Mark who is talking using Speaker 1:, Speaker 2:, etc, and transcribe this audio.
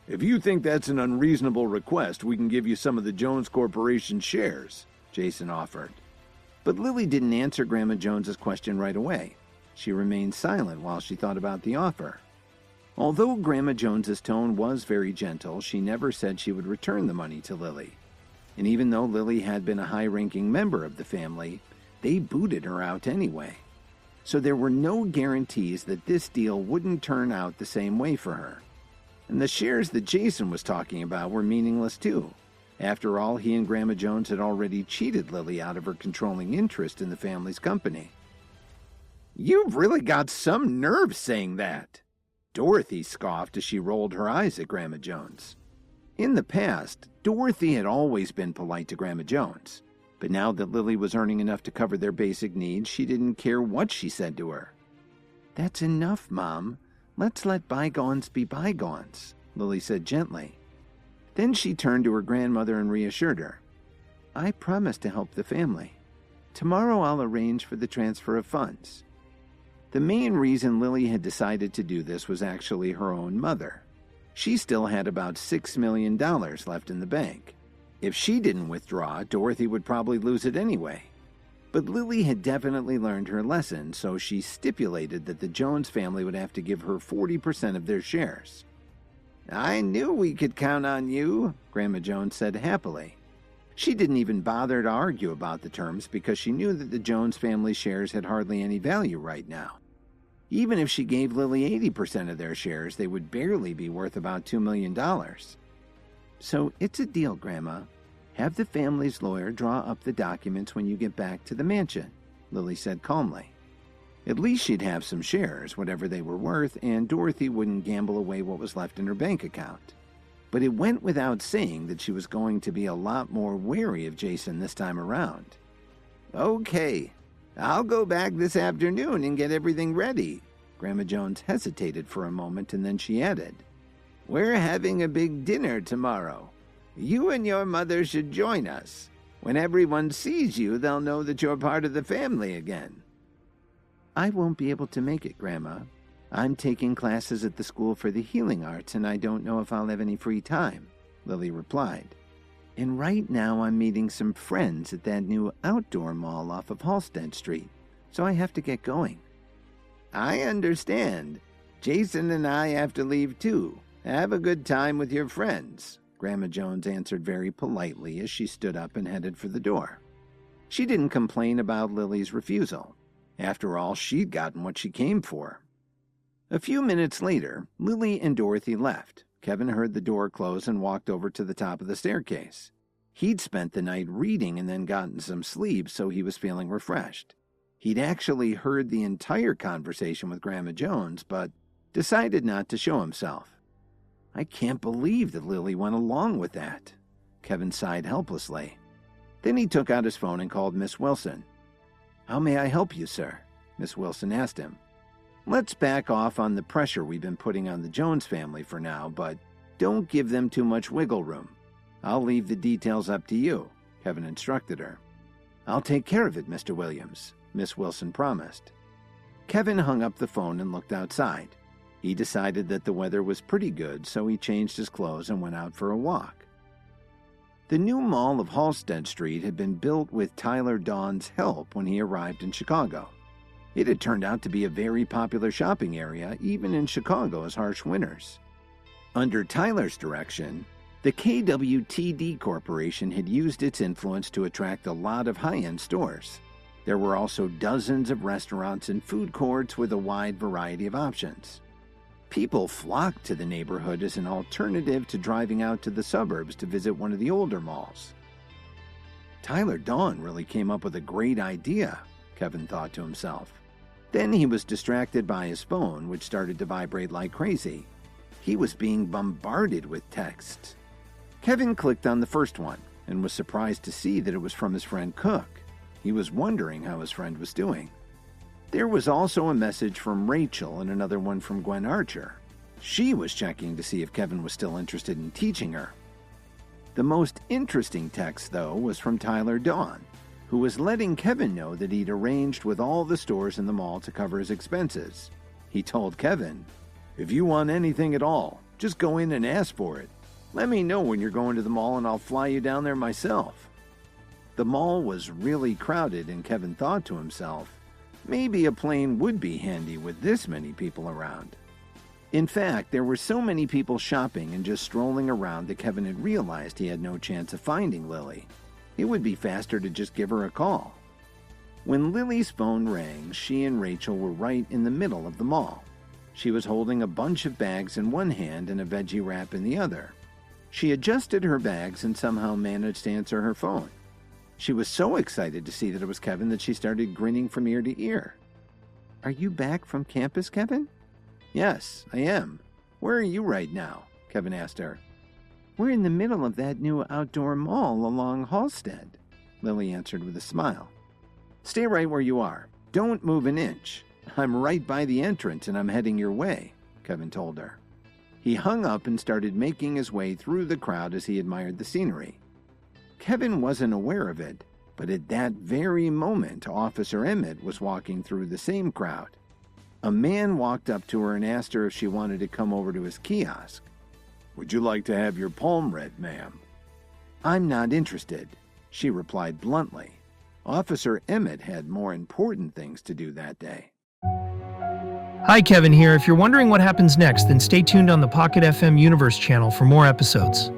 Speaker 1: If you think that's an unreasonable request, we can give you some of the Jones Corporation shares, Jason offered. But Lily didn't answer Grandma Jones's question right away. She remained silent while she thought about the offer. Although Grandma Jones's tone was very gentle, she never said she would return the money to Lily. And even though Lily had been a high-ranking member of the family, they booted her out anyway. So there were no guarantees that this deal wouldn't turn out the same way for her. And the shares that Jason was talking about were meaningless too. After all, he and Grandma Jones had already cheated Lily out of her controlling interest in the family's company. "You've really got some nerve saying that," Dorothy scoffed as she rolled her eyes at Grandma Jones. In the past, Dorothy had always been polite to Grandma Jones, but now that Lily was earning enough to cover their basic needs, she didn't care what she said to her. "That's enough, Mom. Let's let bygones be bygones," Lily said gently. Then she turned to her grandmother and reassured her. "I promise to help the family. Tomorrow I'll arrange for the transfer of funds." The main reason Lily had decided to do this was actually her own mother. She still had about $6 million left in the bank. If she didn't withdraw, Dorothy would probably lose it anyway. But Lily had definitely learned her lesson, so she stipulated that the Jones family would have to give her 40% of their shares. "I knew we could count on you," Grandma Jones said happily. She didn't even bother to argue about the terms because she knew that the Jones family shares had hardly any value right now. Even if she gave Lily 80% of their shares, they would barely be worth about $2 million. "So it's a deal, Grandma. Have the family's lawyer draw up the documents when you get back to the mansion," Lily said calmly. At least she'd have some shares, whatever they were worth, and Dorothy wouldn't gamble away what was left in her bank account. But it went without saying that she was going to be a lot more wary of Jason this time around. "Okay, I'll go back this afternoon and get everything ready." Grandma Jones hesitated for a moment and then she added, "We're having a big dinner tomorrow. You and your mother should join us. When everyone sees you, they'll know that you're part of the family again." "I won't be able to make it, Grandma. I'm taking classes at the School for the Healing Arts, and I don't know if I'll have any free time," Lily replied. "And right now I'm meeting some friends at that new outdoor mall off of Halsted Street, so I have to get going." "I understand. Jason and I have to leave too. Have a good time with your friends," Grandma Jones answered very politely as she stood up and headed for the door. She didn't complain about Lily's refusal. After all, she'd gotten what she came for. A few minutes later, Lily and Dorothy left. Kevin heard the door close and walked over to the top of the staircase. He'd spent the night reading and then gotten some sleep, so he was feeling refreshed. He'd actually heard the entire conversation with Grandma Jones, but decided not to show himself. "I can't believe that Lily went along with that," Kevin sighed helplessly. Then he took out his phone and called Miss Wilson. "How may I help you, sir?" Miss Wilson asked him. "Let's back off on the pressure we've been putting on the Jones family for now, but don't give them too much wiggle room. I'll leave the details up to you," Kevin instructed her. "I'll take care of it, Mr. Williams," Miss Wilson promised. Kevin hung up the phone and looked outside. He decided that the weather was pretty good, so he changed his clothes and went out for a walk. The new mall of Halsted Street had been built with Tyler Dawn's help when he arrived in Chicago. It had turned out to be a very popular shopping area, even in Chicago's harsh winters. Under Tyler's direction, the KWTD Corporation had used its influence to attract a lot of high-end stores. There were also dozens of restaurants and food courts with a wide variety of options. People flocked to the neighborhood as an alternative to driving out to the suburbs to visit one of the older malls. Tyler Dawn really came up with a great idea, Kevin thought to himself. Then he was distracted by his phone, which started to vibrate like crazy. He was being bombarded with texts. Kevin clicked on the first one and was surprised to see that it was from his friend Cook. He was wondering how his friend was doing. There was also a message from Rachel and another one from Gwen Archer. She was checking to see if Kevin was still interested in teaching her. The most interesting text, though, was from Tyler Dawn, who was letting Kevin know that he'd arranged with all the stores in the mall to cover his expenses. He told Kevin, "If you want anything at all, Just go in and ask for it. Let me know when you're going to the mall and I'll fly you down there myself." The mall was really crowded, and Kevin thought to himself, maybe a plane would be handy with this many people around. In fact, there were so many people shopping and just strolling around that Kevin had realized he had no chance of finding Lily. It would be faster to just give her a call. When Lily's phone rang, she and Rachel were right in the middle of the mall. She was holding a bunch of bags in one hand and a veggie wrap in the other. She adjusted her bags and somehow managed to answer her phone. She was so excited to see that it was Kevin that she started grinning from ear to ear. "Are you back from campus, Kevin?" "Yes, I am. Where are you right now?" Kevin asked her. "We're in the middle of that new outdoor mall along Halsted," Lily answered with a smile. "Stay right where you are. Don't move an inch. I'm right by the entrance and I'm heading your way," Kevin told her. He hung up and started making his way through the crowd as he admired the scenery. Kevin wasn't aware of it, but at that very moment, Officer Emmett was walking through the same crowd. A man walked up to her and asked her if she wanted to come over to his kiosk. "Would you like to have your palm read, ma'am?" "I'm not interested," she replied bluntly. Officer Emmett had more important things to do that day.
Speaker 2: Hi, Kevin here. If you're wondering what happens next, then stay tuned on the Pocket FM Universe channel for more episodes.